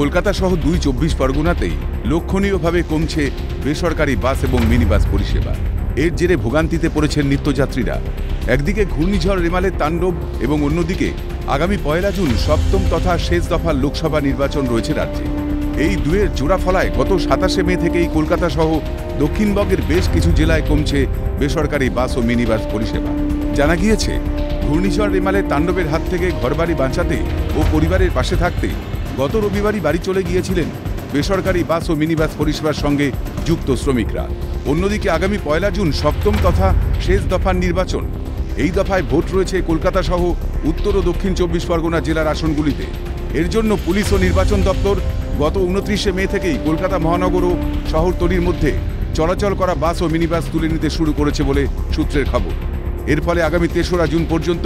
কলকাতা সহ ২ পরগনাতেই লক্ষণীয়ভাবে কমছে বেসরকারি বাস এবং মিনি বাস পরিষেবা। এর জেরে ভোগান্তিতে পড়েছেন নিত্যযাত্রীরা। একদিকে ঘূর্ণিঝড় রেমালের তাণ্ডব এবং অন্যদিকে আগামী ১ জুন সপ্তম তথা শেষ দফার লোকসভা নির্বাচন রয়েছে রাজ্যে। এই দুয়ের জোড়া ফলায় গত ২৭ মে থেকেই কলকাতা সহ দক্ষিণবঙ্গের বেশ কিছু জেলায় কমছে বেসরকারি বাস ও মিনি বাস পরিষেবা। জানা গিয়েছে, ঘূর্ণিঝড় রেমালের তাণ্ডবের হাত থেকে ঘরবাড়ি বাঁচাতে ও পরিবারের পাশে থাকতে গত রবিবারই বাড়ি চলে গিয়েছিলেন বেসরকারি বাস ও মিনি বাস পরিষেবার সঙ্গে যুক্ত শ্রমিকরা। অন্যদিকে আগামী ১ জুন সপ্তম তথা শেষ দফার নির্বাচন। এই দফায় ভোট রয়েছে কলকাতা সহ উত্তর ও দক্ষিণ ২৪ পরগনা জেলার আসনগুলিতে। এর জন্য পুলিশ ও নির্বাচন দপ্তর গত ২৯ মে থেকেই কলকাতা মহানগর ও শহরতলির মধ্যে চলাচল করা বাস ও মিনি বাস তুলে নিতে শুরু করেছে বলে সূত্রের খবর। এর ফলে আগামী ৩রা জুন পর্যন্ত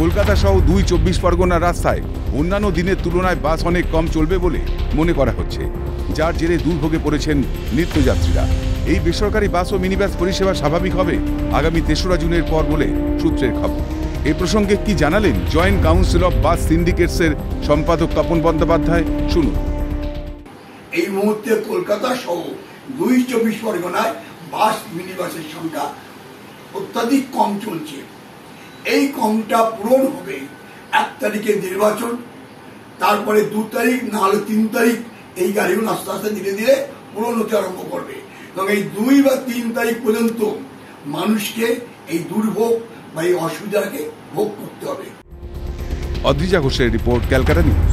কলকাতা সহ ২ পরগনার রাস্তায় অন্যান্য দিনের তুলনায় বাস অনেক কম চলবে বলে মনে করা হচ্ছে, যার জেরে দুর্ভোগে পড়েছেন নিত্যযাত্রীরা। এই বেসরকারি বাস ও মিনি বাস পরিষেবা স্বাভাবিক হবে আগামী ৩রা জুনের পর বলে সূত্রের খবর। এ প্রসঙ্গে কি জানালেন জয়েন্ট কাউন্সিল অফ বাস সিন্ডিকেটসের সম্পাদক তপন বন্দ্যোপাধ্যায়? শুনুন। এই মুহূর্তে কলকাতা সহ ২ পরগনায় বাস মিনি বাসের সংখ্যা অত্যাধিক কম চলছে। এই কমটা পূরণ হবে ১ তারিখে নির্বাচন, তারপরে ২ তারিখ না হলে ৩ তারিখ এই গাড়িগুলো আস্তে আস্তে ধীরে ধীরে পূরণ হতে আরম্ভ করবে। এবং এই ২ বা ৩ তারিখ পর্যন্ত মানুষকে এই দুর্ভোগ বা এই অসুবিধাকে ভোগ করতে হবে। অদ্রিজা ঘোষের রিপোর্ট, ক্যালকাটা নিউজ।